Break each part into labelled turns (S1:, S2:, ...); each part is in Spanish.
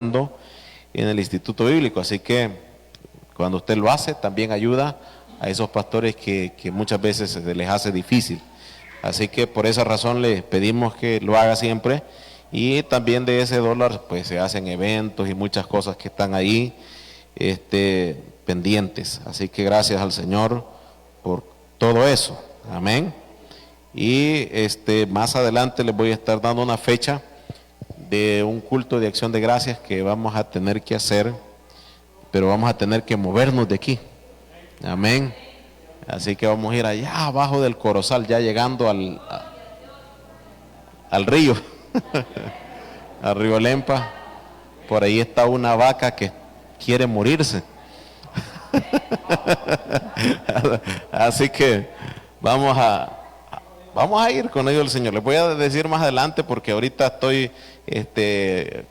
S1: en el Instituto Bíblico, así que cuando usted lo hace también ayuda a esos pastores que muchas veces se les hace difícil, así que por esa razón le pedimos que lo haga siempre, y también de ese dólar pues se hacen eventos y muchas cosas que están ahí pendientes, así que gracias al Señor por todo eso, amén. Y más adelante les voy a estar dando una fecha de un culto de acción de gracias que vamos a tener que hacer, pero vamos a tener que movernos de aquí, amén. Así que vamos a ir allá abajo del Corozal, ya llegando al río, al río Lempa. Por ahí está una vaca que quiere morirse. Así que vamos a ir con ellos el Señor. Les voy a decir más adelante porque ahorita estoy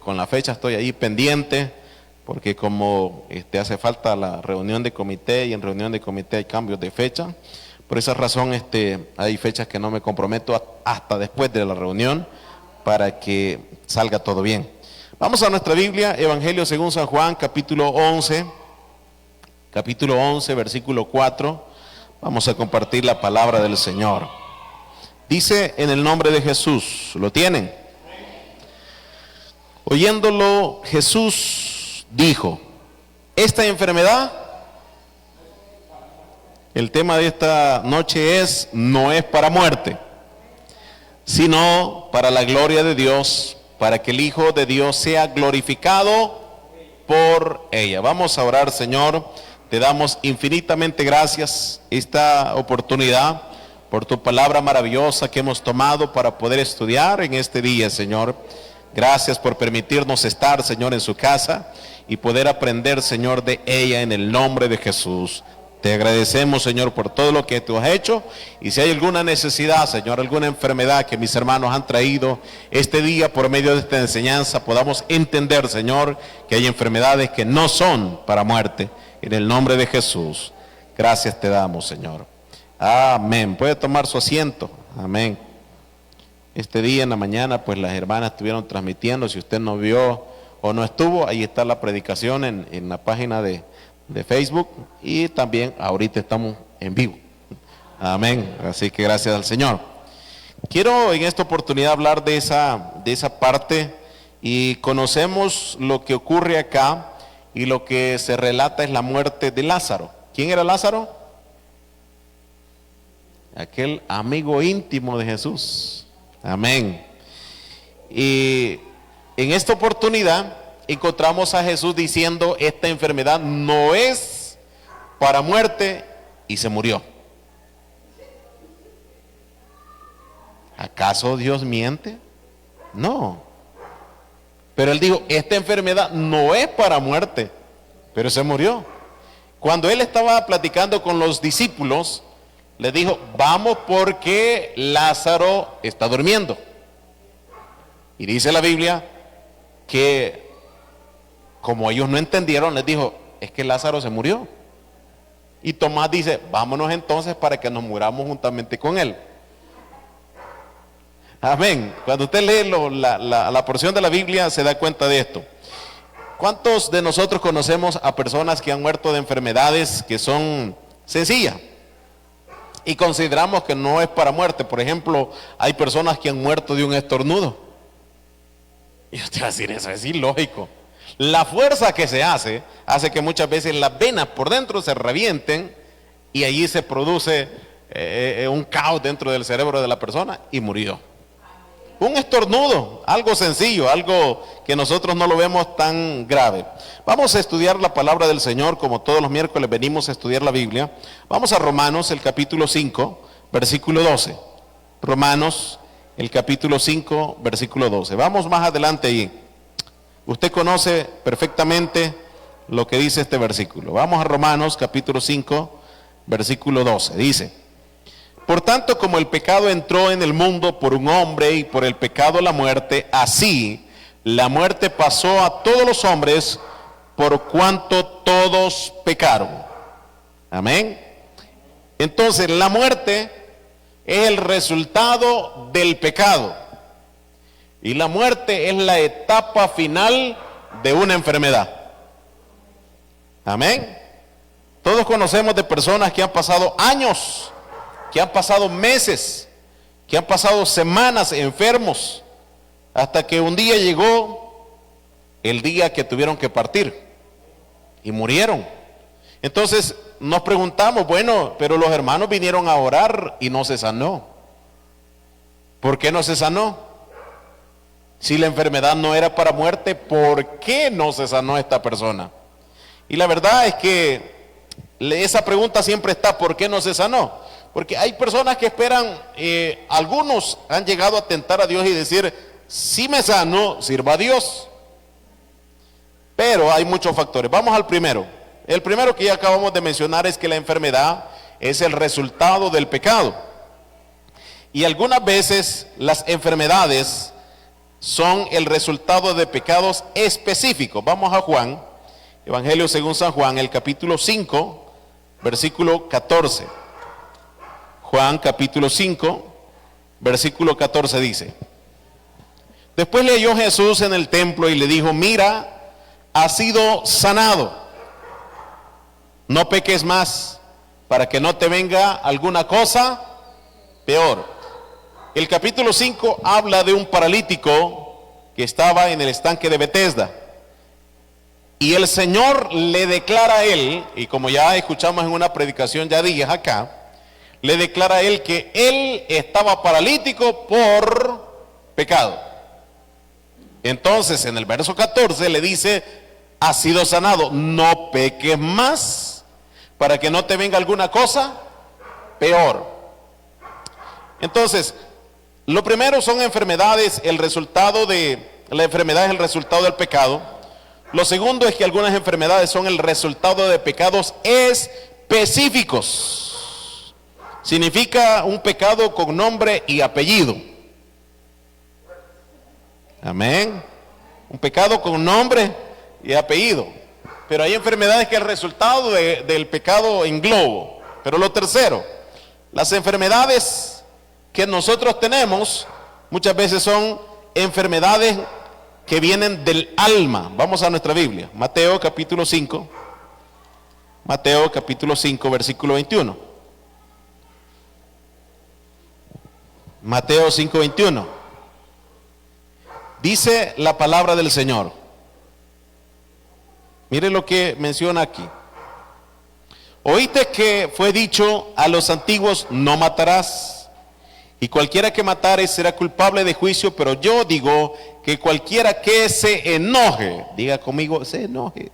S1: con la fecha, estoy ahí pendiente, porque como hace falta la reunión de comité, y en reunión de comité hay cambios de fecha. Por esa razón hay fechas que no me comprometo hasta después de la reunión para que salga todo bien. Vamos a nuestra Biblia, Evangelio según San Juan, capítulo 11, versículo 4. Vamos a compartir la palabra del Señor. Dice: en el nombre de Jesús. ¿Lo tienen? Oyéndolo, Jesús dijo: esta enfermedad, el tema de esta noche no es para muerte, sino para la gloria de Dios, para que el Hijo de Dios sea glorificado por ella. Vamos a orar. Señor, te damos infinitamente gracias esta oportunidad, por tu palabra maravillosa que hemos tomado para poder estudiar en este día, Señor. Gracias por permitirnos estar, Señor, en su casa y poder aprender, Señor, de ella en el nombre de Jesús. Te agradecemos, Señor, por todo lo que tú has hecho, y si hay alguna necesidad, Señor, alguna enfermedad que mis hermanos han traído este día por medio de esta enseñanza, podamos entender, Señor, que hay enfermedades que no son para muerte. En el nombre de Jesús, gracias te damos, Señor. Amén. Puede tomar su asiento. Amén. Este día en la mañana pues las hermanas estuvieron transmitiendo. Si usted no vio o no estuvo, ahí está la predicación en la página de Facebook, y también ahorita estamos en vivo. Amén. Así que gracias al Señor. Quiero en esta oportunidad hablar de esa parte, y conocemos lo que ocurre acá, y lo que se relata es la muerte de Lázaro. ¿Quién era Lázaro? Aquel amigo íntimo de Jesús. Amén. Y en esta oportunidad encontramos a Jesús diciendo: esta enfermedad no es para muerte, y se murió. ¿Acaso Dios miente? No. Pero él dijo: esta enfermedad no es para muerte, pero se murió. Cuando él estaba platicando con los discípulos, le dijo: vamos porque Lázaro está durmiendo. Y dice la Biblia que como ellos no entendieron, les dijo: es que Lázaro se murió. Y Tomás dice: vámonos entonces para que nos muramos juntamente con él. Amén. Cuando usted lee la porción de la Biblia se da cuenta de esto. ¿Cuántos de nosotros conocemos a personas que han muerto de enfermedades que son sencillas y consideramos que no es para muerte? Por ejemplo, hay personas que han muerto de un estornudo. Y usted va a decir: eso es ilógico. La fuerza que se hace que muchas veces las venas por dentro se revienten, y allí se produce un caos dentro del cerebro de la persona, y murió. Un estornudo, algo sencillo, algo que nosotros no lo vemos tan grave. Vamos a estudiar la palabra del Señor, como todos los miércoles venimos a estudiar la Biblia. Vamos a Romanos, el capítulo 5, versículo 12. Romanos, el capítulo 5, versículo 12. Vamos más adelante ahí. Usted conoce perfectamente lo que dice este versículo. Vamos a Romanos, capítulo 5, versículo 12. Dice: por tanto, como el pecado entró en el mundo por un hombre, y por el pecado la muerte, así la muerte pasó a todos los hombres por cuanto todos pecaron. Amén. Entonces la muerte es el resultado del pecado, y la muerte es la etapa final de una enfermedad. Amén. Todos conocemos de personas que han pasado años, que han pasado meses, que han pasado semanas enfermos, hasta que un día llegó el día que tuvieron que partir y murieron. Entonces nos preguntamos, bueno, pero los hermanos vinieron a orar y no se sanó. ¿Por qué no se sanó? Si la enfermedad no era para muerte, ¿por qué no se sanó esta persona? Y la verdad es que esa pregunta siempre está, ¿por qué no se sanó? Porque hay personas que esperan, algunos han llegado a tentar a Dios y decir, si me sano, sirva a Dios. Pero hay muchos factores. Vamos al primero. El primero que ya acabamos de mencionar es que la enfermedad es el resultado del pecado. Y algunas veces las enfermedades son el resultado de pecados específicos. Vamos a Juan, Evangelio según San Juan, el capítulo 5, versículo 14. Juan capítulo 5, versículo 14 dice: después le halló Jesús en el templo y le dijo, mira, has sido sanado, no peques más, para que no te venga alguna cosa peor. El capítulo 5 habla de un paralítico que estaba en el estanque de Betesda. Y el Señor le declara a él, y como ya escuchamos en una predicación ya días acá, le declara a él que él estaba paralítico por pecado. Entonces en el verso 14 le dice, has sido sanado, no peques más, para que no te venga alguna cosa peor. Entonces, lo primero son enfermedades, la enfermedad es el resultado del pecado. Lo segundo es que algunas enfermedades son el resultado de pecados específicos. Significa un pecado con nombre y apellido. Amén. Un pecado con nombre y apellido. Pero hay enfermedades que es el resultado del pecado en globo. Pero lo tercero, las enfermedades que nosotros tenemos muchas veces son enfermedades que vienen del alma. Vamos a nuestra Biblia, Mateo capítulo 5, versículo 21. Mateo 5, 21. Dice la palabra del Señor. Mire lo que menciona aquí. Oíste que fue dicho a los antiguos, no matarás. Y cualquiera que matare será culpable de juicio, pero yo digo que cualquiera que se enoje, diga conmigo, se enoje,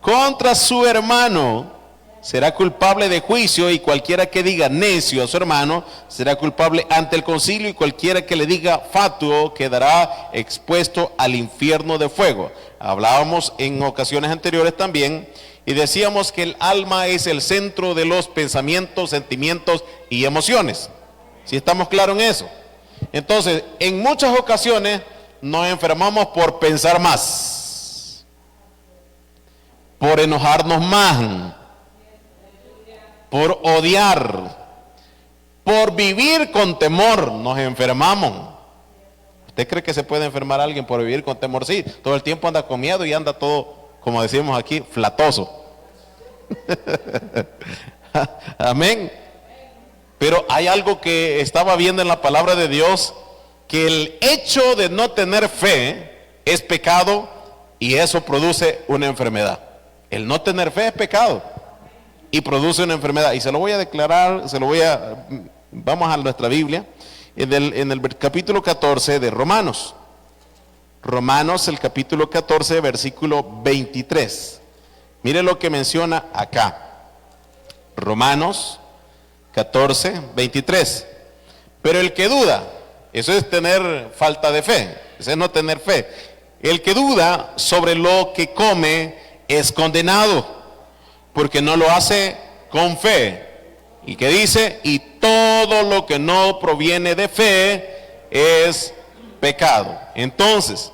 S1: contra su hermano, será culpable de juicio, y cualquiera que diga necio a su hermano, será culpable ante el concilio, y cualquiera que le diga fatuo, quedará expuesto al infierno de fuego. Hablábamos en ocasiones anteriores también, y decíamos que el alma es el centro de los pensamientos, sentimientos y emociones. ¿Sí estamos claros en eso? Entonces, en muchas ocasiones nos enfermamos por pensar más, por enojarnos más, por odiar, por vivir con temor, nos enfermamos. ¿Usted cree que se puede enfermar a alguien por vivir con temor? Sí, todo el tiempo anda con miedo y anda todo, como decimos aquí, flatoso. Amén. Pero hay algo que estaba viendo en la palabra de Dios, que el hecho de no tener fe es pecado y eso produce una enfermedad. El no tener fe es pecado y produce una enfermedad. Y se lo voy a declarar, vamos a nuestra Biblia, en el capítulo 14 de Romanos. Romanos, el capítulo 14, versículo 23. Mire lo que menciona acá. Romanos 14, 23. Pero el que duda, eso es tener falta de fe, eso es no tener fe. El que duda sobre lo que come es condenado, porque no lo hace con fe. ¿Y qué dice? Y todo lo que no proviene de fe es pecado. Entonces,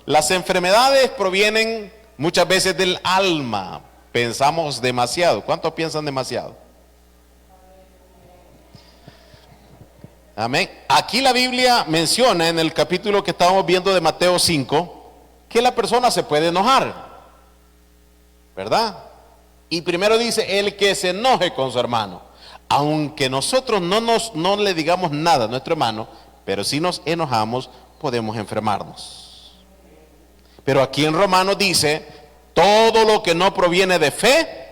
S1: las enfermedades provienen muchas veces del alma. Pensamos demasiado. ¿Cuántos piensan demasiado? Amén. Aquí la Biblia menciona en el capítulo que estábamos viendo de Mateo 5, que la persona se puede enojar, ¿verdad? Y primero dice, el que se enoje con su hermano. Aunque nosotros no le digamos nada a nuestro hermano, pero si nos enojamos, podemos enfermarnos. Pero aquí en Romanos dice, todo lo que no proviene de fe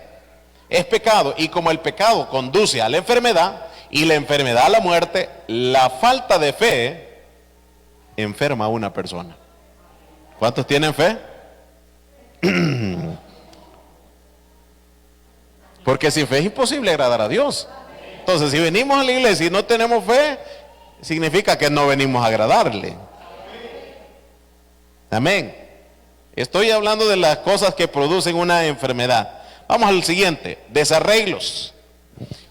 S1: es pecado. Y como el pecado conduce a la enfermedad, y la enfermedad a la muerte, la falta de fe enferma a una persona. ¿Cuántos tienen fe? Porque sin fe es imposible agradar a Dios. Entonces, si venimos a la iglesia y no tenemos fe, significa que no venimos a agradarle. Amén. Estoy hablando de las cosas que producen una enfermedad. Vamos al siguiente, desarreglos.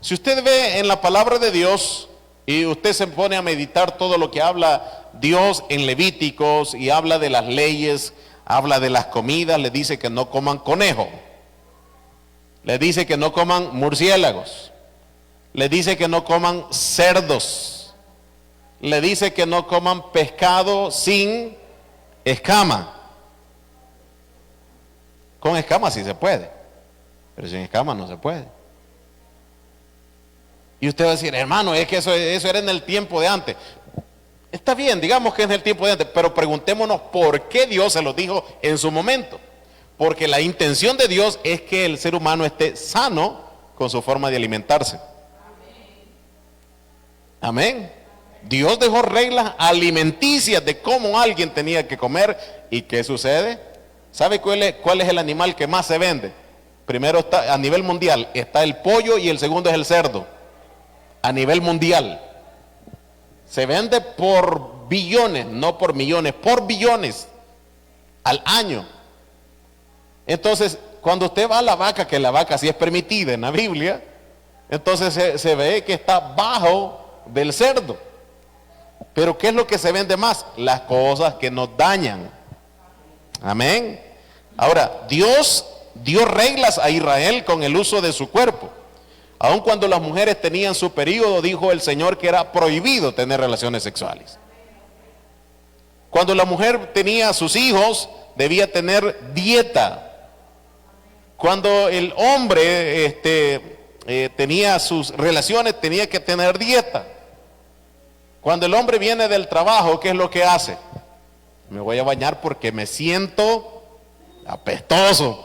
S1: Si usted ve en la palabra de Dios y usted se pone a meditar todo lo que habla Dios en Levíticos y habla de las leyes, habla de las comidas, le dice que no coman conejo, le dice que no coman murciélagos, le dice que no coman cerdos, le dice que no coman pescado sin escama. Con escama sí se puede, pero sin escama no se puede. Y usted va a decir, hermano, es que eso era en el tiempo de antes. Está bien, digamos que es en el tiempo de antes, pero preguntémonos por qué Dios se lo dijo en su momento. Porque la intención de Dios es que el ser humano esté sano con su forma de alimentarse. Amén. Dios dejó reglas alimenticias de cómo alguien tenía que comer. ¿Y qué sucede? ¿Sabe cuál es el animal que más se vende? Primero está, a nivel mundial, está el pollo y el segundo es el cerdo. A nivel mundial. Se vende por billones, no por millones, por billones al año. Entonces, cuando usted va a la vaca, que la vaca sí es permitida en la Biblia, entonces se ve que está bajo del cerdo. Pero ¿qué es lo que se vende más? Las cosas que nos dañan. Amén. Ahora, Dios dio reglas a Israel con el uso de su cuerpo. Aun cuando las mujeres tenían su periodo, dijo el Señor que era prohibido tener relaciones sexuales. Cuando la mujer tenía sus hijos, debía tener dieta. Cuando el hombre tenía sus relaciones, tenía que tener dieta. Cuando el hombre viene del trabajo, ¿qué es lo que hace? Me voy a bañar porque me siento apestoso.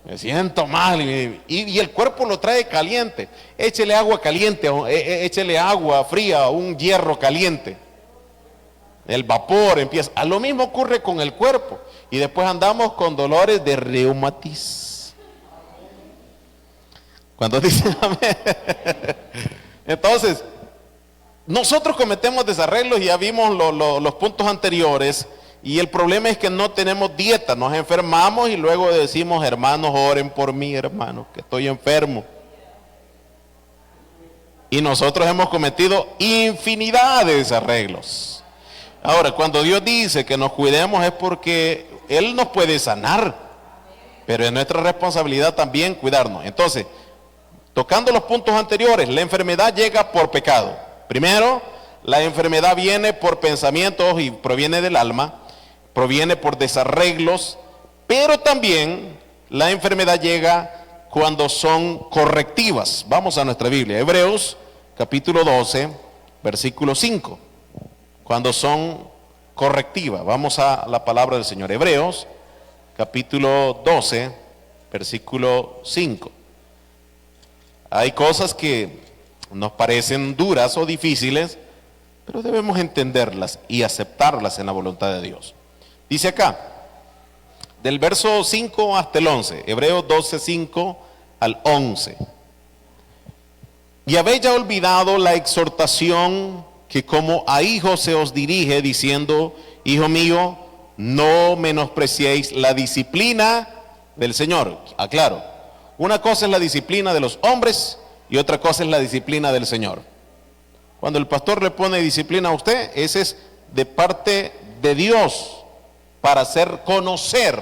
S1: Me siento mal y el cuerpo lo trae caliente. Échele agua caliente, échele agua fría, un hierro caliente. El vapor empieza. A lo mismo ocurre con el cuerpo. Y después andamos con dolores de reumatis. Cuando dicen amén. Entonces, nosotros cometemos desarreglos y ya vimos los puntos anteriores. Y el problema es que no tenemos dieta, nos enfermamos y luego decimos, hermanos, oren por mí, hermanos, que estoy enfermo. Y nosotros hemos cometido infinidad de desarreglos. Ahora, cuando Dios dice que nos cuidemos es porque Él nos puede sanar, pero es nuestra responsabilidad también cuidarnos. Entonces, tocando los puntos anteriores, la enfermedad llega por pecado. Primero, la enfermedad viene por pensamientos y proviene del alma. Proviene por desarreglos, pero también la enfermedad llega cuando son correctivas. Vamos a nuestra Biblia, Hebreos capítulo 12, versículo 5. Cuando son correctivas, vamos a la palabra del Señor. Hebreos capítulo 12, versículo 5. Hay cosas que nos parecen duras o difíciles, pero debemos entenderlas y aceptarlas en la voluntad de Dios. Dice acá, del verso 5 hasta el 11, Hebreos 12, 5 al 11. Y habéis ya olvidado la exhortación que como a hijos se os dirige, diciendo, hijo mío, no menospreciéis la disciplina del Señor. Aclaro, una cosa es la disciplina de los hombres y otra cosa es la disciplina del Señor. Cuando el pastor le pone disciplina a usted, ese es de parte de Dios, para hacer conocer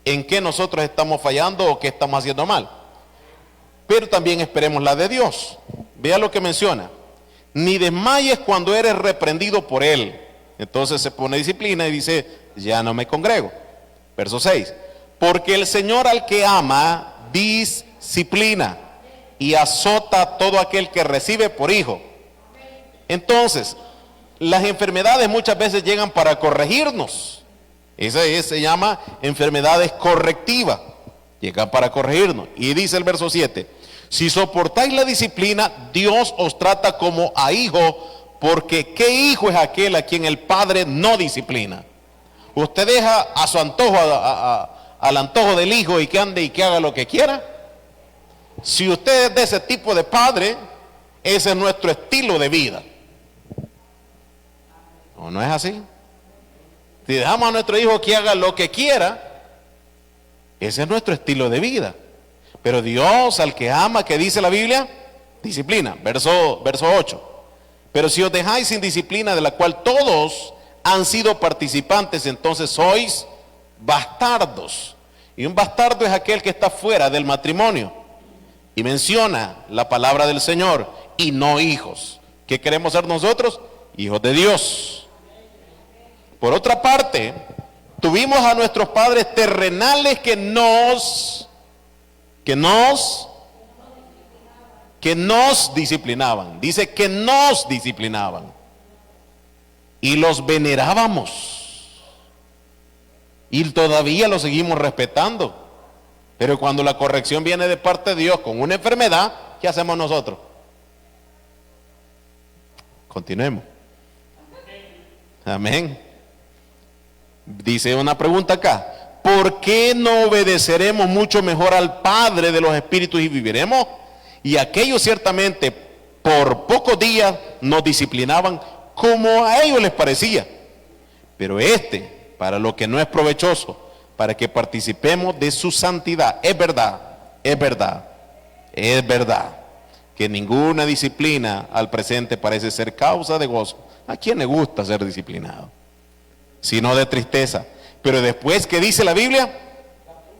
S1: en qué nosotros estamos fallando o qué estamos haciendo mal. Pero también esperemos la de Dios. Vea lo que menciona. Ni desmayes cuando eres reprendido por Él. Entonces se pone disciplina y dice, ya no me congrego. Verso 6. Porque el Señor al que ama, disciplina y azota a todo aquel que recibe por hijo. Entonces, las enfermedades muchas veces llegan para corregirnos. Se llama enfermedades correctivas. Llegan para corregirnos. Y dice el verso 7. Si soportáis la disciplina, Dios os trata como a hijo, porque ¿qué hijo es aquel a quien el padre no disciplina? Usted deja a su antojo, al antojo del hijo y que ande y que haga lo que quiera. Si usted es de ese tipo de padre, ese es nuestro estilo de vida. ¿O no es así? Si dejamos a nuestro hijo que haga lo que quiera, ese es nuestro estilo de vida. Pero Dios al que ama, ¿qué dice la Biblia? Disciplina, verso 8. Pero si os dejáis sin disciplina, de la cual todos han sido participantes, entonces sois bastardos. Y un bastardo es aquel que está fuera del matrimonio. Y menciona la palabra del Señor, y no hijos. ¿Qué queremos ser nosotros? Hijos de Dios. Por otra parte, tuvimos a nuestros padres terrenales que nos disciplinaban. Dice que nos disciplinaban. Y los venerábamos. Y todavía los seguimos respetando. Pero cuando la corrección viene de parte de Dios con una enfermedad, ¿qué hacemos nosotros? Continuemos. Amén. Dice una pregunta acá. ¿Por qué no obedeceremos mucho mejor al Padre de los Espíritus y viviremos? Y aquellos ciertamente por pocos días nos disciplinaban como a ellos les parecía. Pero para lo que no es provechoso, para que participemos de su santidad. Es verdad que ninguna disciplina al presente parece ser causa de gozo. ¿A quién le gusta ser disciplinado? Sino de tristeza. Pero después, ¿qué dice la Biblia?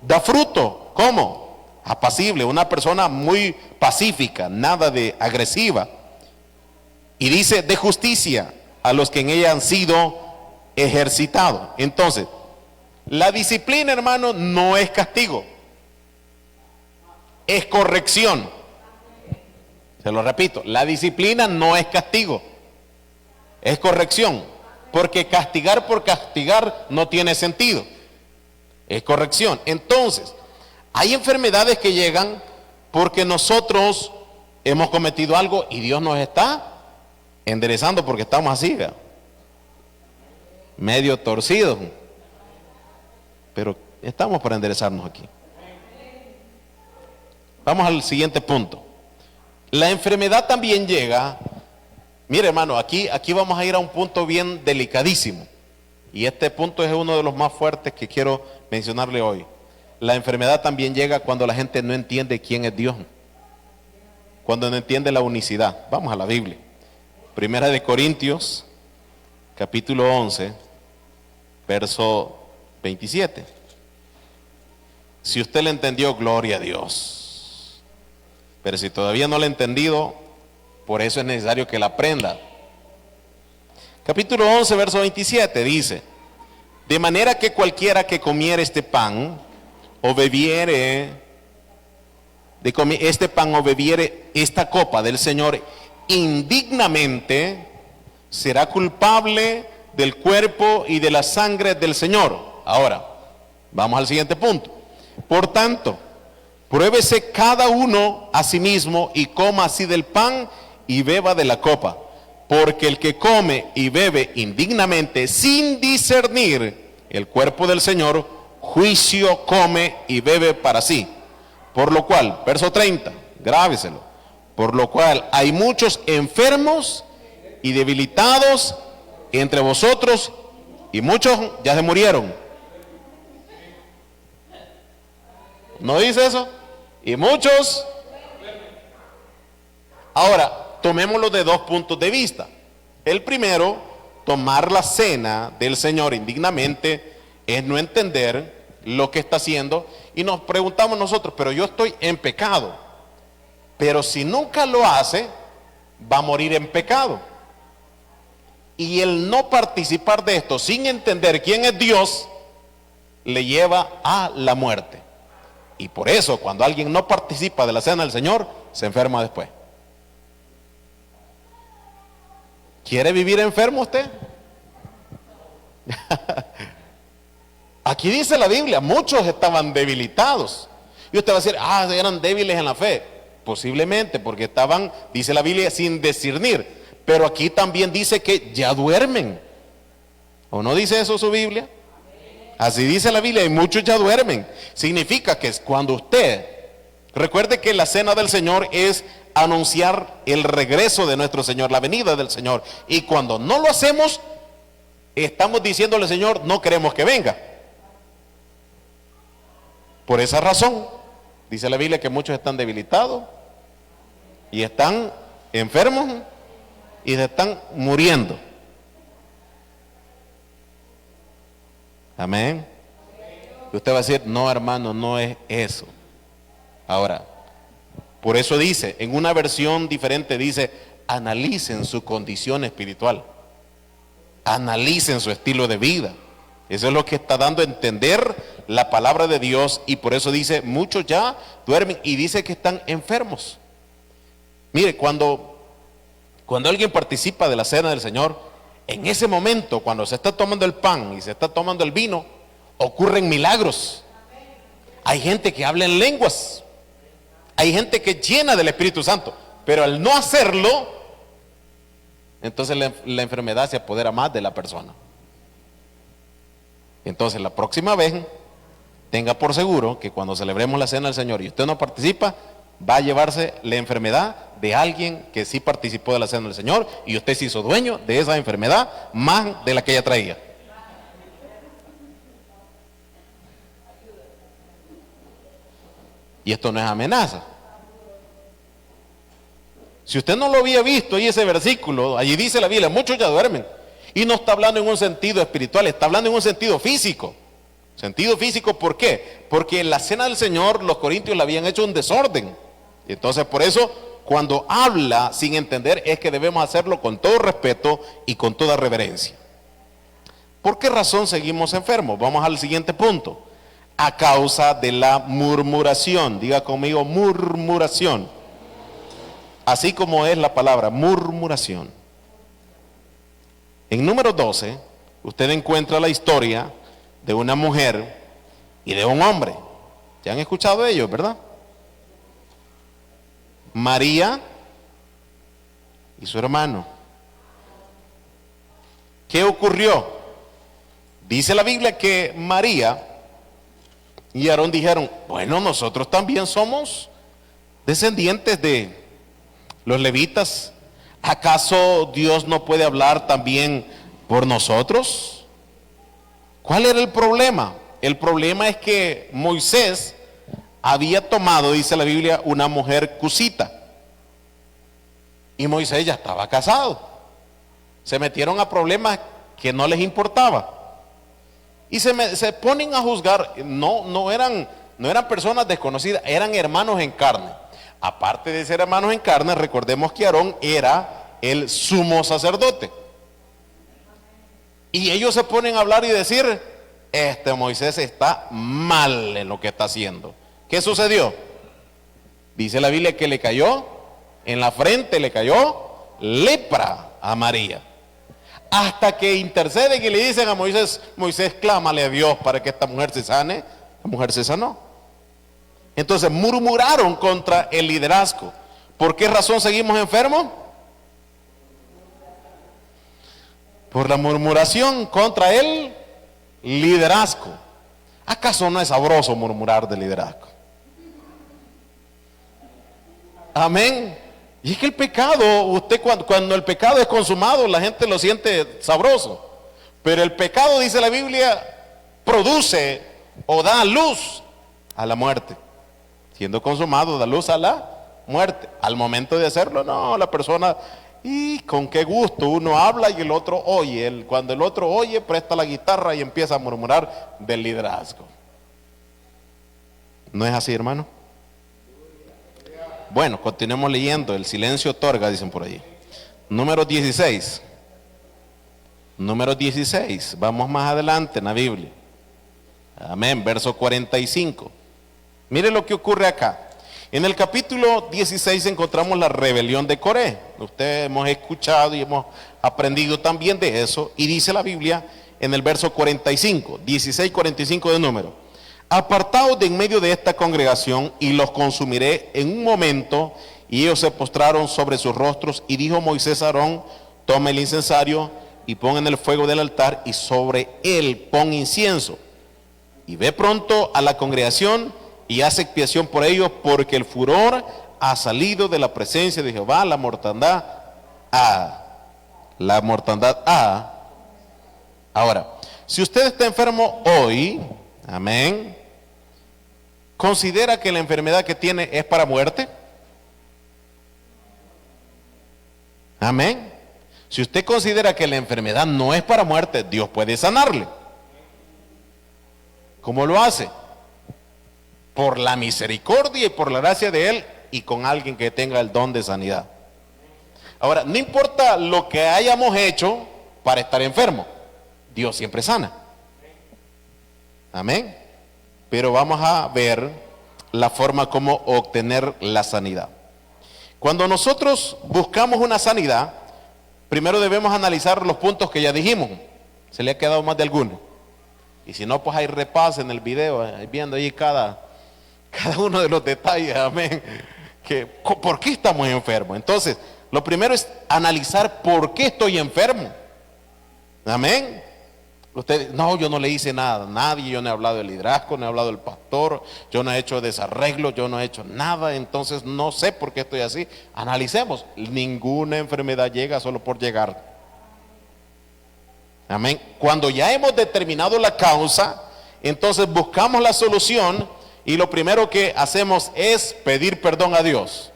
S1: Da fruto. ¿Cómo? Apacible, una persona muy pacífica, nada de agresiva. Y dice de justicia a los que en ella han sido ejercitados. Entonces, la disciplina, hermano, no es castigo, es corrección. Se lo repito, la disciplina no es castigo, es corrección. Porque castigar por castigar no tiene sentido. Es corrección. Entonces, hay enfermedades que llegan porque nosotros hemos cometido algo y Dios nos está enderezando porque estamos así, ¿verdad? Medio torcidos. Pero estamos para enderezarnos aquí. Vamos al siguiente punto. La enfermedad también llega. Mire, hermano, aquí vamos a ir a un punto bien delicadísimo. Y este punto es uno de los más fuertes que quiero mencionarle hoy. La enfermedad también llega cuando la gente no entiende quién es Dios. Cuando no entiende la unicidad. Vamos a la Biblia. Primera de Corintios, capítulo 11, verso 27. Si usted le entendió, gloria a Dios. Pero si todavía no lo ha entendido, por eso es necesario que la aprenda. Capítulo 11, verso 27 dice: de manera que cualquiera que comiere este pan o bebiere esta copa del Señor indignamente, será culpable del cuerpo y de la sangre del Señor. Ahora, vamos al siguiente punto. Por tanto, pruébese cada uno a sí mismo y coma así del pan y beba de la copa, porque el que come y bebe indignamente sin discernir el cuerpo del Señor, juicio come y bebe para sí. Por lo cual, verso 30, grábeselo, por lo cual hay muchos enfermos y debilitados entre vosotros y muchos ya se murieron. ¿No dice eso? Y muchos. Ahora, tomémoslo de dos puntos de vista. El primero, tomar la cena del Señor indignamente, es no entender lo que está haciendo y nos preguntamos nosotros, pero yo estoy en pecado. Pero si nunca lo hace, va a morir en pecado. Y el no participar de esto sin entender quién es Dios le lleva a la muerte. Y por eso cuando alguien no participa de la cena del Señor, se enferma después. ¿Quiere vivir enfermo usted? Aquí dice la Biblia, muchos estaban debilitados. Y usted va a decir, eran débiles en la fe. Posiblemente, porque estaban, dice la Biblia, sin discernir. Pero aquí también dice que ya duermen. ¿O no dice eso su Biblia? Así dice la Biblia, y muchos ya duermen. Significa que cuando usted, recuerde que la cena del Señor es anunciar el regreso de nuestro Señor, la venida del Señor. Y cuando no lo hacemos, estamos diciéndole al Señor, no queremos que venga. Por esa razón, dice la Biblia que muchos están debilitados y están enfermos y se están muriendo. Amén. Y usted va a decir, no hermano, no es eso. Ahora, por eso dice, en una versión diferente dice, analicen su condición espiritual. Analicen su estilo de vida. Eso es lo que está dando a entender la palabra de Dios, y por eso dice, muchos ya duermen, y dice que están enfermos. Mire, cuando alguien participa de la cena del Señor, en ese momento, cuando se está tomando el pan y se está tomando el vino, ocurren milagros. Hay gente que habla en lenguas, hay gente que es llena del Espíritu Santo, pero al no hacerlo, entonces la enfermedad se apodera más de la persona. Entonces la próxima vez, tenga por seguro que cuando celebremos la cena del Señor y usted no participa, va a llevarse la enfermedad de alguien que sí participó de la cena del Señor, y usted se hizo dueño de esa enfermedad más de la que ella traía. Y esto no es amenaza. Si usted no lo había visto ahí ese versículo, allí dice la Biblia, muchos ya duermen. Y no está hablando en un sentido espiritual, está hablando en un sentido físico. Sentido físico, ¿por qué? Porque en la cena del Señor los corintios le habían hecho un desorden. Y entonces por eso, cuando habla sin entender, es que debemos hacerlo con todo respeto y con toda reverencia. ¿Por qué razón seguimos enfermos? Vamos al siguiente punto. A causa de la murmuración. Diga conmigo, murmuración. Así como es la palabra, murmuración. En número 12, usted encuentra la historia de una mujer y de un hombre. ¿Ya han escuchado de ellos, verdad? María y su hermano. ¿Qué ocurrió? Dice la Biblia que María y Aarón dijeron, bueno, nosotros también somos descendientes de los levitas. ¿Acaso Dios no puede hablar también por nosotros? ¿Cuál era el problema? El problema es que Moisés había tomado, dice la Biblia, una mujer cusita. Y Moisés ya estaba casado. Se metieron a problemas que no les importaba. Y se ponen a juzgar. No eran personas desconocidas, eran hermanos en carne. Aparte de ser hermanos en carne, recordemos que Aarón era el sumo sacerdote. Y ellos se ponen a hablar y decir, Moisés está mal en lo que está haciendo. ¿Qué sucedió? Dice la Biblia que le cayó, en la frente le cayó lepra a María. Hasta que interceden y le dicen a Moisés, Moisés, clámale a Dios para que esta mujer se sane. La mujer se sanó. Entonces murmuraron contra el liderazgo. ¿Por qué razón seguimos enfermos? Por la murmuración contra el liderazgo. ¿Acaso no es sabroso murmurar del liderazgo? Amén. Y es que el pecado, usted cuando el pecado es consumado, la gente lo siente sabroso. Pero el pecado, dice la Biblia, produce o da luz a la muerte. Siendo consumado, da luz a la muerte. Al momento de hacerlo, no, la persona, y con qué gusto uno habla y el otro oye. Cuando el otro oye, presta la guitarra y empieza a murmurar del liderazgo. ¿No es así, hermano? Bueno, continuemos leyendo. El silencio otorga, dicen por allí. Número 16. Número 16, vamos más adelante en la Biblia. Amén, verso 45. Mire lo que ocurre acá. En el capítulo 16 encontramos la rebelión de Coré. Ustedes hemos escuchado y hemos aprendido también de eso. Y dice la Biblia en el verso 45, 16:45 de número: apartaos de en medio de esta congregación y los consumiré en un momento. Y ellos se postraron sobre sus rostros, y dijo Moisés a Aarón: toma el incensario y pon en el fuego del altar, y sobre él pon incienso. Y ve pronto a la congregación y hace expiación por ellos, porque el furor ha salido de la presencia de Jehová. La mortandad ha. Ahora, si usted está enfermo hoy, amén, ¿considera que la enfermedad que tiene es para muerte? Amén. Si usted considera que la enfermedad no es para muerte, Dios puede sanarle. ¿Cómo lo hace? Por la misericordia y por la gracia de Él, y con alguien que tenga el don de sanidad. Ahora, no importa lo que hayamos hecho para estar enfermo, Dios siempre sana. Amén. Pero vamos a ver la forma como obtener la sanidad. Cuando nosotros buscamos una sanidad, primero debemos analizar los puntos que ya dijimos. ¿Se le ha quedado más de alguno? Y si no, pues ahí repasen el video, viendo ahí cada uno de los detalles, amén. ¿Por qué estamos enfermos? Entonces, lo primero es analizar por qué estoy enfermo. Amén. Usted, no, yo no le hice nada a nadie, yo no he hablado del liderazgo, no he hablado del pastor, yo no he hecho desarreglo, yo no he hecho nada, entonces no sé por qué estoy así. Analicemos. Ninguna enfermedad llega solo por llegar. Amén. Cuando ya hemos determinado la causa, entonces buscamos la solución, y lo primero que hacemos es pedir perdón a Dios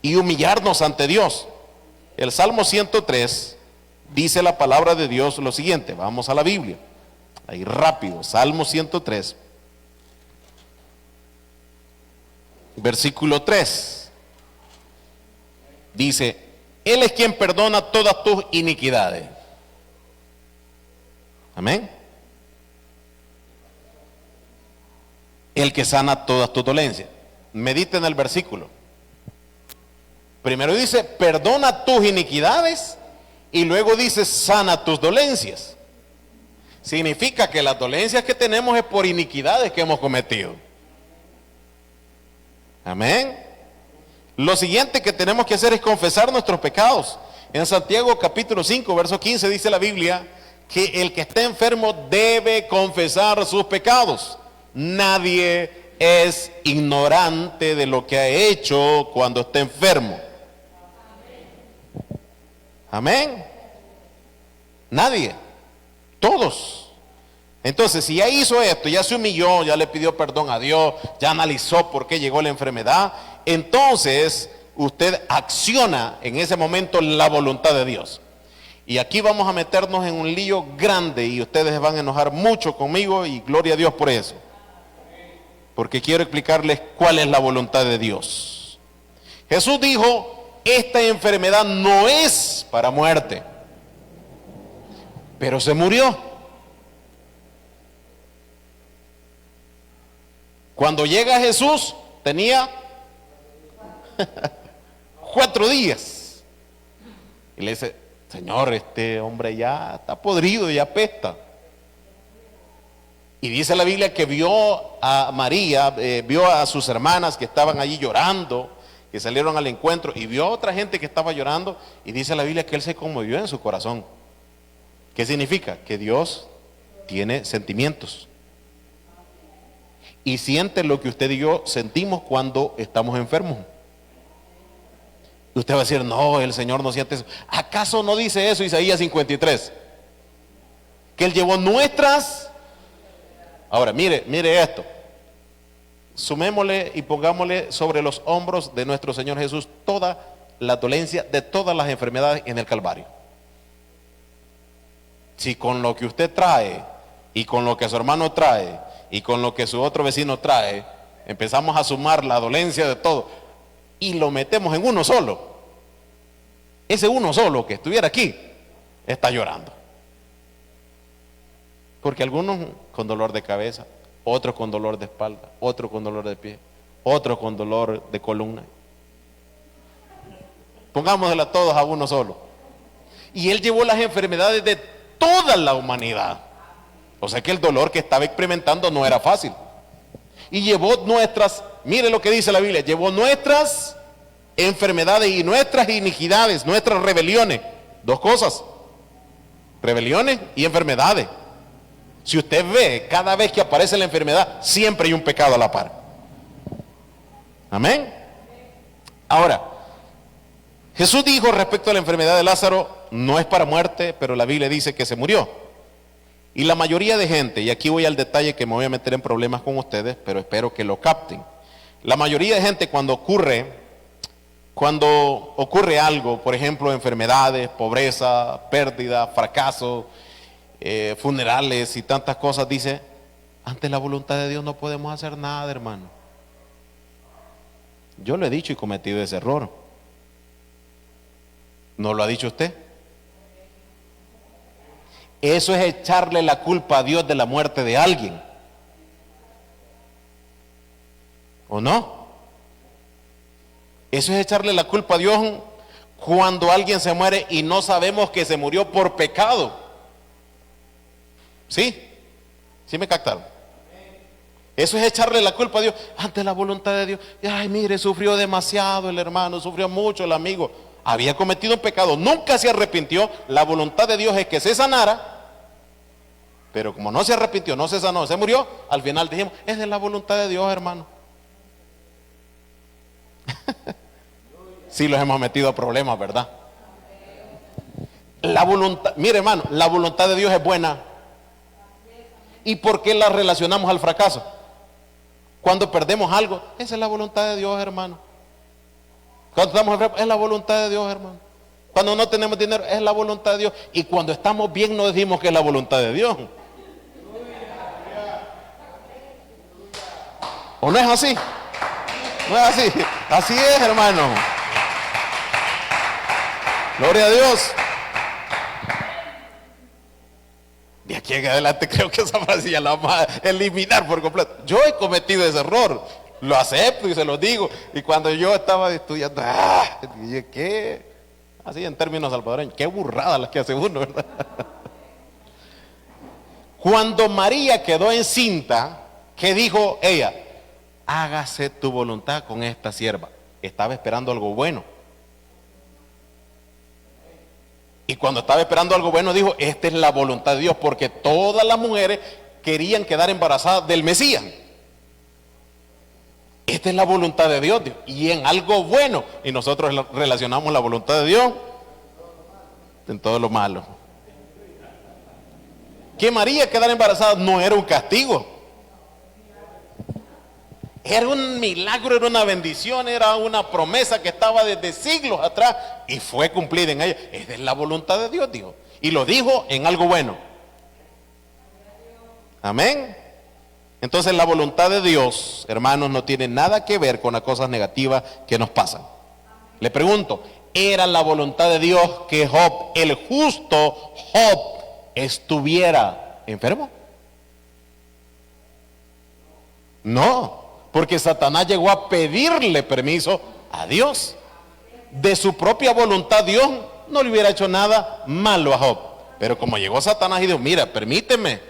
S1: y humillarnos ante Dios. El Salmo 103 dice la palabra de Dios lo siguiente. Vamos a la Biblia, ahí rápido. Salmo 103, versículo 3. Dice: Él es quien perdona todas tus iniquidades. Amén. El que sana todas tus dolencias. Medita en el versículo. Primero dice: perdona tus iniquidades, y luego dice: sana tus dolencias. Significa que las dolencias que tenemos es por iniquidades que hemos cometido. Amén. Lo siguiente que tenemos que hacer es confesar nuestros pecados. En Santiago capítulo 5, verso 15 dice la Biblia que el que esté enfermo debe confesar sus pecados. Nadie es ignorante de lo que ha hecho cuando esté enfermo. Amén. Nadie. Todos. Entonces, si ya hizo esto, ya se humilló, ya le pidió perdón a Dios, ya analizó por qué llegó la enfermedad, entonces usted acciona en ese momento la voluntad de Dios. Y aquí vamos a meternos en un lío grande, y ustedes van a enojar mucho conmigo, y gloria a Dios por eso. Porque quiero explicarles cuál es la voluntad de Dios. Jesús dijo: esta enfermedad no es para muerte, pero se murió. Cuando llega Jesús tenía 4 días. Y le dice: Señor, este hombre ya está podrido, ya apesta. Y dice la Biblia que vio a María, vio a sus hermanas que estaban allí llorando, que salieron al encuentro, y vio a otra gente que estaba llorando, y dice la Biblia que él se conmovió en su corazón. ¿Qué significa? Que Dios tiene sentimientos y siente lo que usted y yo sentimos cuando estamos enfermos. Usted va a decir: no, el Señor no siente eso. ¿Acaso no dice eso Isaías 53? Que Él llevó nuestras. Ahora, mire esto. Sumémosle y pongámosle sobre los hombros de nuestro Señor Jesús toda la dolencia de todas las enfermedades en el Calvario. Si con lo que usted trae, y con lo que su hermano trae, y con lo que su otro vecino trae, empezamos a sumar la dolencia de todo, y lo metemos en uno solo, ese uno solo que estuviera aquí, está llorando. Porque algunos con dolor de cabeza, otros con dolor de espalda, otros con dolor de pie, otros con dolor de columna. Pongámosla todos a uno solo. Y Él llevó las enfermedades de toda la humanidad. O sea que el dolor que estaba experimentando no era fácil. Y llevó nuestras, mire lo que dice la Biblia, llevó nuestras enfermedades y nuestras iniquidades, nuestras rebeliones. Dos cosas, rebeliones y enfermedades. Si usted ve, cada vez que aparece la enfermedad, siempre hay un pecado a la par. Amén. Ahora, Jesús dijo respecto a la enfermedad de Lázaro, no es para muerte, pero la Biblia dice que se murió. Y la mayoría de gente, y aquí voy al detalle que me voy a meter en problemas con ustedes, pero espero que lo capten. La mayoría de gente cuando ocurre algo, por ejemplo, enfermedades, pobreza, pérdida, fracaso, funerales y tantas cosas, dice, ante la voluntad de Dios no podemos hacer nada, hermano. Yo lo he dicho y cometido ese error. ¿No lo ha dicho usted? Eso es echarle la culpa a Dios de la muerte de alguien. ¿O no? Eso es echarle la culpa a Dios cuando alguien se muere y no sabemos que se murió por pecado. ¿Sí? ¿Sí me captaron? Eso es echarle la culpa a Dios ante la voluntad de Dios. Ay, mire, sufrió demasiado el hermano, sufrió mucho el amigo. Había cometido un pecado, nunca se arrepintió. La voluntad de Dios es que se sanara, pero como no se arrepintió, no se sanó, se murió, al final dijimos, es de la voluntad de Dios, hermano. Sí los hemos metido a problemas, ¿verdad? La voluntad, mire hermano, la voluntad de Dios es buena. ¿Y por qué la relacionamos al fracaso? Cuando perdemos algo, esa es la voluntad de Dios, hermano. Cuando estamos enfermos, es la voluntad de Dios, hermano. Cuando no tenemos dinero, es la voluntad de Dios. Y cuando estamos bien, no decimos que es la voluntad de Dios. ¿O no es así? No es así. Así es, hermano. Gloria a Dios. De aquí en adelante creo que esa frase ya la vamos a eliminar por completo. Yo he cometido ese error, lo acepto y se lo digo. Y cuando yo estaba estudiando, dije, ¿qué? Así en términos salvadoreños, qué burrada las que hace uno, ¿verdad? Cuando María quedó encinta, ¿qué dijo ella? Hágase tu voluntad con esta sierva. Estaba esperando algo bueno. Y cuando estaba esperando algo bueno dijo, esta es la voluntad de Dios, porque todas las mujeres querían quedar embarazadas del Mesías. Esta es la voluntad de Dios, y en algo bueno. Y nosotros relacionamos la voluntad de Dios en todo lo malo. Que María quedara embarazada no era un castigo. Era un milagro, era una bendición, era una promesa que estaba desde siglos atrás y fue cumplida en ella. Esa es la voluntad de Dios, dijo. Y lo dijo en algo bueno. Amén. Entonces la voluntad de Dios, hermanos, no tiene nada que ver con las cosas negativas que nos pasan. Le pregunto, ¿era la voluntad de Dios que Job, el justo Job, estuviera enfermo? No. Porque Satanás llegó a pedirle permiso a Dios. De su propia voluntad Dios no le hubiera hecho nada malo a Job. Pero como llegó Satanás y dijo, mira, permíteme.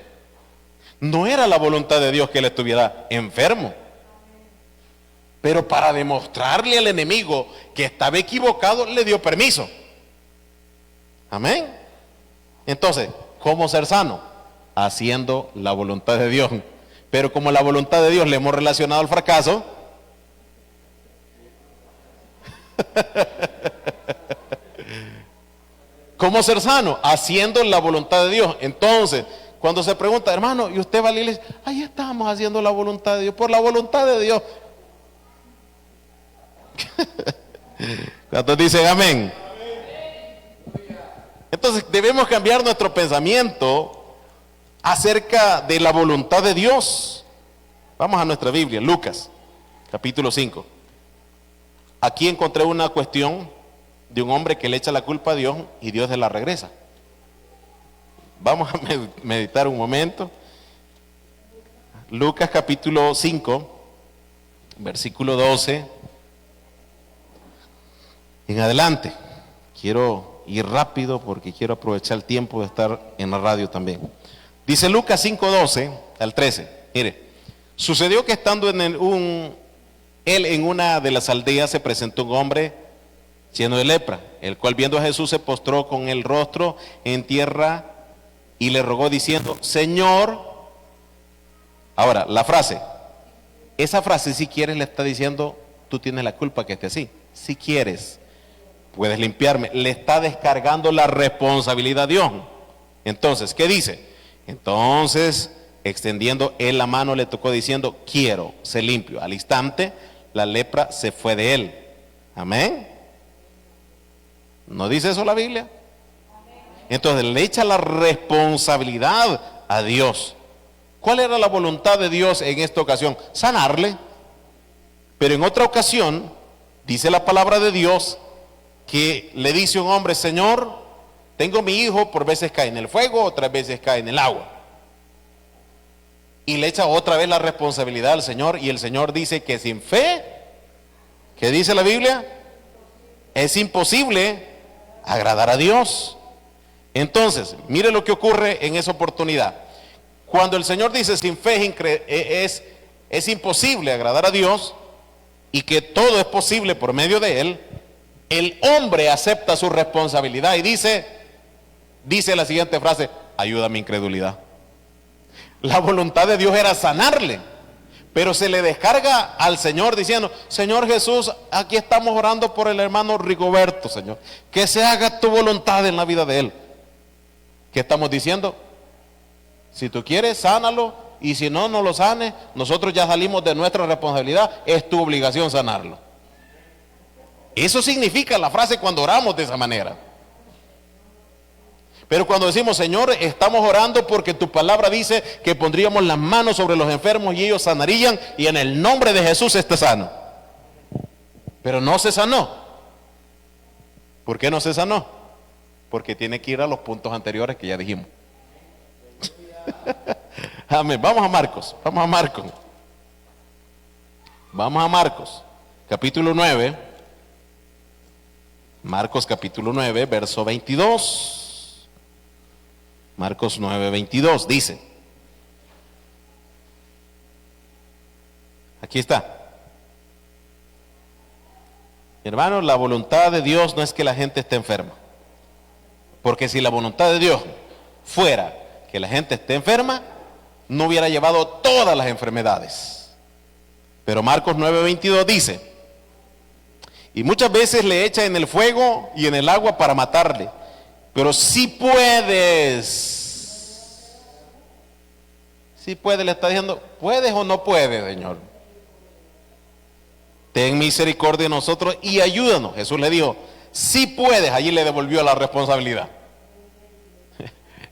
S1: No era la voluntad de Dios que él estuviera enfermo. Pero para demostrarle al enemigo que estaba equivocado, le dio permiso. Amén. Entonces, ¿cómo ser sano? Haciendo la voluntad de Dios. Pero como la voluntad de Dios le hemos relacionado al fracaso, ¿cómo ser sano? Haciendo la voluntad de Dios. Entonces, cuando se pregunta, hermano, ¿y usted va a la iglesia? Ahí estamos haciendo la voluntad de Dios, por la voluntad de Dios. ¿Cuántos dicen amén? Entonces debemos cambiar nuestro pensamiento acerca de la voluntad de Dios. Vamos a nuestra Biblia, Lucas, capítulo 5. Aquí encontré una cuestión de un hombre que le echa la culpa a Dios y Dios se la regresa. Vamos a meditar un momento. Lucas capítulo 5, versículo 12 en adelante. Quiero ir rápido porque quiero aprovechar el tiempo de estar en la radio también. Dice Lucas 5:12 al 13. Mire, sucedió que estando él en una de las aldeas se presentó un hombre lleno de lepra, el cual viendo a Jesús se postró con el rostro en tierra y le rogó diciendo: Señor. Ahora, la frase, esa frase, si quieres, le está diciendo: tú tienes la culpa que esté así. Si quieres, puedes limpiarme. Le está descargando la responsabilidad a Dios. Entonces, ¿qué dice? Entonces, extendiendo él la mano, le tocó diciendo: quiero, sé limpio. Al instante, la lepra se fue de él. Amén. ¿No dice eso la Biblia? Entonces, le echa la responsabilidad a Dios. ¿Cuál era la voluntad de Dios en esta ocasión? Sanarle. Pero en otra ocasión, dice la palabra de Dios, que le dice un hombre: Señor, tengo mi hijo, por veces cae en el fuego, otras veces cae en el agua. Y le echa otra vez la responsabilidad al Señor, y el Señor dice que sin fe, ¿qué dice la Biblia? Es imposible agradar a Dios. Entonces, mire lo que ocurre en esa oportunidad. Cuando el Señor dice sin fe es imposible agradar a Dios, y que todo es posible por medio de Él, el hombre acepta su responsabilidad y dice la siguiente frase: ayuda a mi incredulidad. La voluntad de Dios era sanarle, pero se le descarga al Señor diciendo: Señor Jesús, aquí estamos orando por el hermano Rigoberto, Señor, que se haga tu voluntad en la vida de él. ¿Qué estamos diciendo? Si tú quieres, sánalo, y si no, no lo sanes. Nosotros ya salimos de nuestra responsabilidad, es tu obligación sanarlo. Eso significa la frase cuando oramos de esa manera. Pero cuando decimos: Señor, estamos orando porque tu palabra dice que pondríamos las manos sobre los enfermos y ellos sanarían, y en el nombre de Jesús esté sano. Pero no se sanó. ¿Por qué no se sanó? Porque tiene que ir a los puntos anteriores que ya dijimos. Amén. Vamos a Marcos capítulo 9. Marcos capítulo 9, verso 22. Marcos 9, 22 dice, aquí está: hermanos, la voluntad de Dios no es que la gente esté enferma, porque si la voluntad de Dios fuera que la gente esté enferma, no hubiera llevado todas las enfermedades. Pero Marcos 9, 22 dice: y muchas veces le echa en el fuego y en el agua para matarle, pero si puedes, le está diciendo: ¿puedes o no puedes, Señor? Ten misericordia de nosotros y ayúdanos. Jesús le dijo: si puedes. Allí le devolvió la responsabilidad.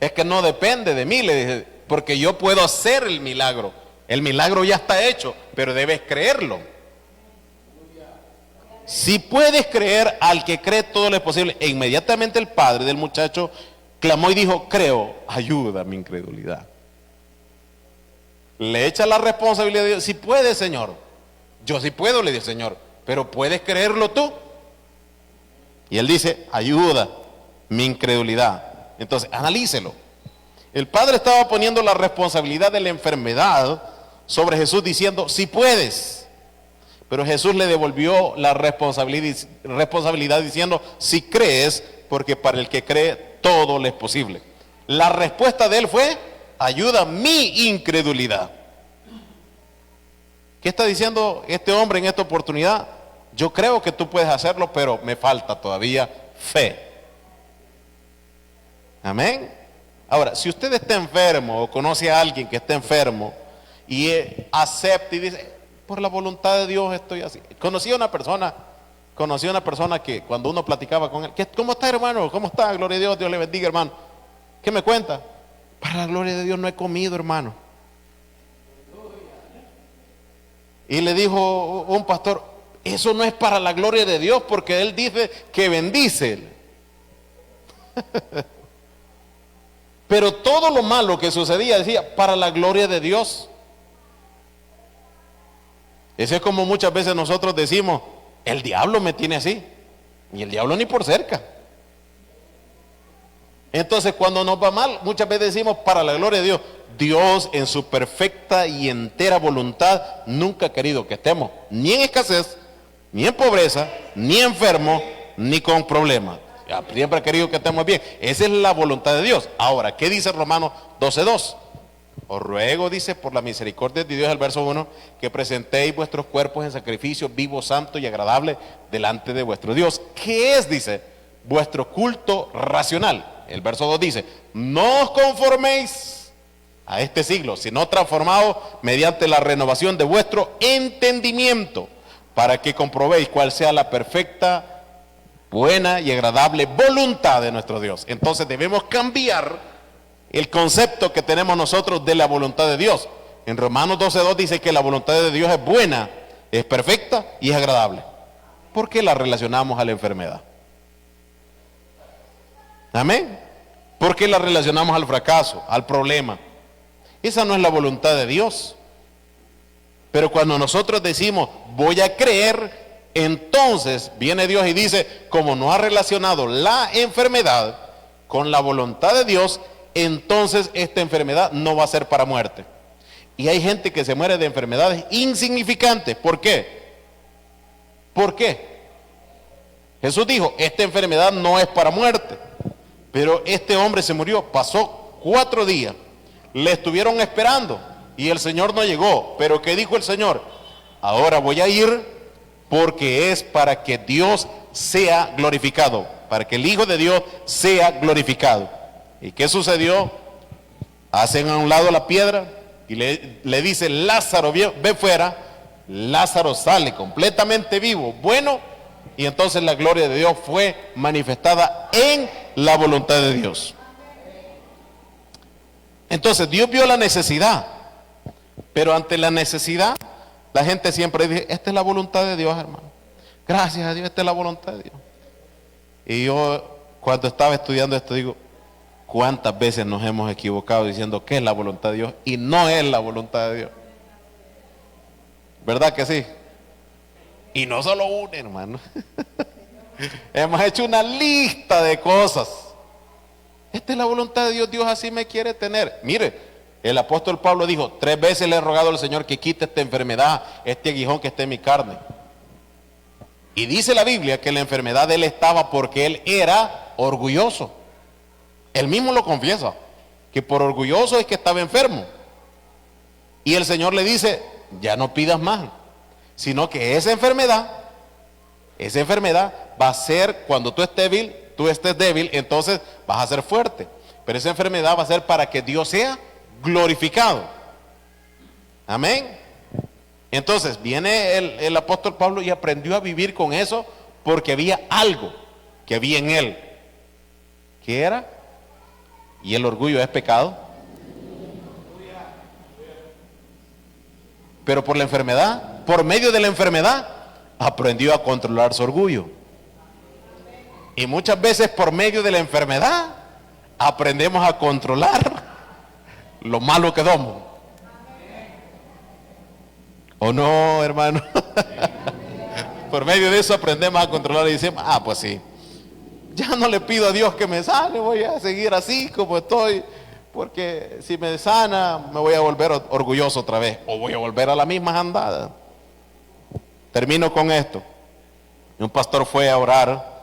S1: Es que no depende de mí, le dije, porque yo puedo hacer el milagro. El milagro ya está hecho, pero debes creerlo. Si puedes creer, al que cree todo lo es posible. E inmediatamente el padre del muchacho clamó y dijo: creo, ayuda a mi incredulidad. Le echa la responsabilidad de Dios: si puedes, Señor. Yo sí puedo, le dice: Señor, pero ¿puedes creerlo tú? Y él dice: ayuda mi incredulidad. Entonces, analícelo. El padre estaba poniendo la responsabilidad de la enfermedad sobre Jesús, diciendo: si puedes. Pero Jesús le devolvió la responsabilidad diciendo: si crees, porque para el que cree todo le es posible. La respuesta de él fue: ayuda mi incredulidad. ¿Qué está diciendo este hombre en esta oportunidad? Yo creo que tú puedes hacerlo, pero me falta todavía fe. Amén. Ahora, si usted está enfermo o conoce a alguien que está enfermo y acepta y dice: por la voluntad de Dios estoy así. Conocí a una persona que cuando uno platicaba con él: ¿cómo está, hermano? ¿Cómo está? Gloria a Dios, Dios le bendiga, hermano. ¿Qué me cuenta? Para la gloria de Dios no he comido, hermano. Y le dijo un pastor: eso no es para la gloria de Dios, porque Él dice que bendice. Pero todo lo malo que sucedía, decía, para la gloria de Dios. Ese es como muchas veces nosotros decimos, el diablo me tiene así, y el diablo ni por cerca. Entonces cuando nos va mal, muchas veces decimos, para la gloria de Dios. Dios en su perfecta y entera voluntad nunca ha querido que estemos ni en escasez, ni en pobreza, ni enfermos, ni con problemas. Siempre ha querido que estemos bien. Esa es la voluntad de Dios. Ahora, ¿qué dice Romanos 12:2? Os ruego, dice, por la misericordia de Dios, el verso 1, que presentéis vuestros cuerpos en sacrificio vivo, santo y agradable delante de vuestro Dios. ¿Qué es, dice, vuestro culto racional? El verso 2 dice, no os conforméis a este siglo, sino transformados mediante la renovación de vuestro entendimiento, para que comprobéis cuál sea la perfecta, buena y agradable voluntad de nuestro Dios. Entonces debemos cambiar el concepto que tenemos nosotros de la voluntad de Dios. En Romanos 12:2 dice que la voluntad de Dios es buena, es perfecta y es agradable. ¿Por qué la relacionamos a la enfermedad? Amén. ¿Por qué la relacionamos al fracaso, al problema? Esa no es la voluntad de Dios. Pero cuando nosotros decimos, voy a creer, entonces viene Dios y dice, como no ha relacionado la enfermedad con la voluntad de Dios, entonces esta enfermedad no va a ser para muerte. Y hay gente que se muere de enfermedades insignificantes. ¿Por qué? ¿Por qué? Jesús dijo, esta enfermedad no es para muerte. Pero este hombre se murió, pasó 4 días, le estuvieron esperando y el Señor no llegó. Pero ¿qué dijo el Señor? Ahora voy a ir porque es para que Dios sea glorificado, para que el Hijo de Dios sea glorificado. ¿Y qué sucedió? Hacen a un lado la piedra y le dice, Lázaro, ve fuera. Lázaro sale completamente vivo, bueno, y entonces la gloria de Dios fue manifestada en la voluntad de Dios. Entonces Dios vio la necesidad, pero ante la necesidad la gente siempre dice, esta es la voluntad de Dios, hermano. Gracias a Dios, esta es la voluntad de Dios. Y yo cuando estaba estudiando esto digo, ¿cuántas veces nos hemos equivocado diciendo que es la voluntad de Dios y no es la voluntad de Dios? ¿Verdad que sí? Y no solo una, hermano. Hemos hecho una lista de cosas. Esta es la voluntad de Dios, Dios así me quiere tener. Mire, el apóstol Pablo dijo, 3 veces le he rogado al Señor que quite esta enfermedad, este aguijón que está en mi carne. Y dice la Biblia que la enfermedad de él estaba porque él era orgulloso. Él mismo lo confiesa, que por orgulloso es que estaba enfermo. Y el Señor le dice, ya no pidas más, sino que esa enfermedad va a ser cuando tú estés débil, entonces vas a ser fuerte. Pero esa enfermedad va a ser para que Dios sea glorificado. Amén. Entonces viene el apóstol Pablo y aprendió a vivir con eso porque había algo que había en él. ¿Qué era? ¿Y el orgullo es pecado? Pero por la enfermedad, por medio de la enfermedad, aprendió a controlar su orgullo. Y muchas veces por medio de la enfermedad, aprendemos a controlar lo malo que somos. ¿O no, hermano? Por medio de eso aprendemos a controlar y decimos, pues sí, ya no le pido a Dios que me sane, voy a seguir así como estoy, porque si me sana me voy a volver orgulloso otra vez, o voy a volver a la misma andada. Termino con esto. Un pastor fue a orar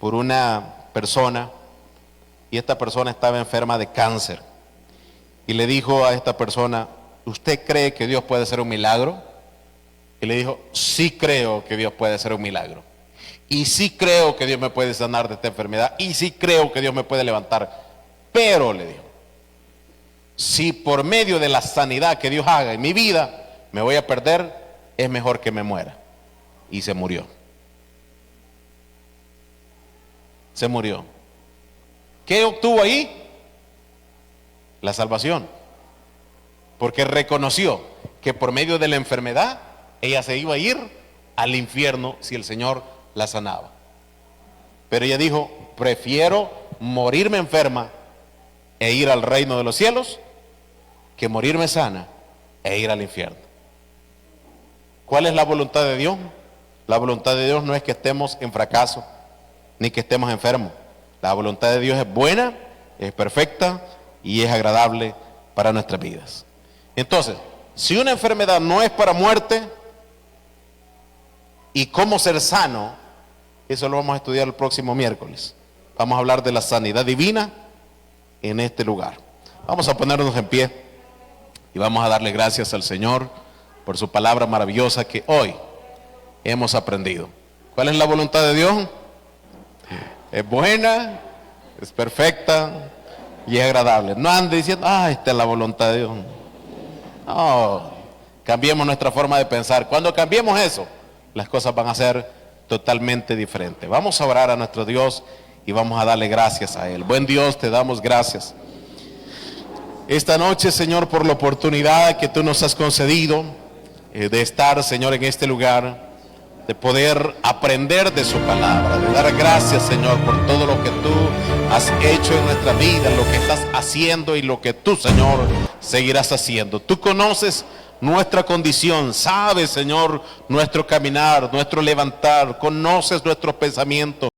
S1: por una persona y esta persona estaba enferma de cáncer. Y le dijo a esta persona, ¿usted cree que Dios puede hacer un milagro? Y le dijo, sí creo que Dios puede hacer un milagro. Y sí creo que Dios me puede sanar de esta enfermedad. Y sí creo que Dios me puede levantar. Pero, le dijo, si por medio de la sanidad que Dios haga en mi vida me voy a perder, es mejor que me muera. Y se murió. Se murió. ¿Qué obtuvo ahí? La salvación. Porque reconoció que por medio de la enfermedad ella se iba a ir al infierno si el Señor la sanaba. Pero ella dijo, prefiero morirme enferma e ir al reino de los cielos que morirme sana e ir al infierno. ¿Cuál es la voluntad de Dios? La voluntad de Dios no es que estemos en fracaso, ni que estemos enfermos. La voluntad de Dios es buena, es perfecta y es agradable para nuestras vidas. Entonces, si una enfermedad no es para muerte, ¿y cómo ser sano? Eso lo vamos a estudiar el próximo miércoles. Vamos a hablar de la sanidad divina en este lugar. Vamos a ponernos en pie y vamos a darle gracias al Señor por su palabra maravillosa que hoy hemos aprendido. ¿Cuál es la voluntad de Dios? Es buena, es perfecta y es agradable. No ande diciendo, esta es la voluntad de Dios. No, cambiemos nuestra forma de pensar. Cuando cambiemos eso, las cosas van a ser totalmente diferentes. Vamos a orar a nuestro Dios y vamos a darle gracias a Él. Buen Dios, te damos gracias esta noche, Señor, por la oportunidad que tú nos has concedido de estar, Señor, en este lugar, de poder aprender de su palabra, de dar gracias, Señor, por todo lo que tú has hecho en nuestra vida, lo que estás haciendo y lo que tú, Señor, seguirás haciendo. Tú conoces nuestra condición, sabes, Señor, nuestro caminar, nuestro levantar, conoces nuestros pensamientos.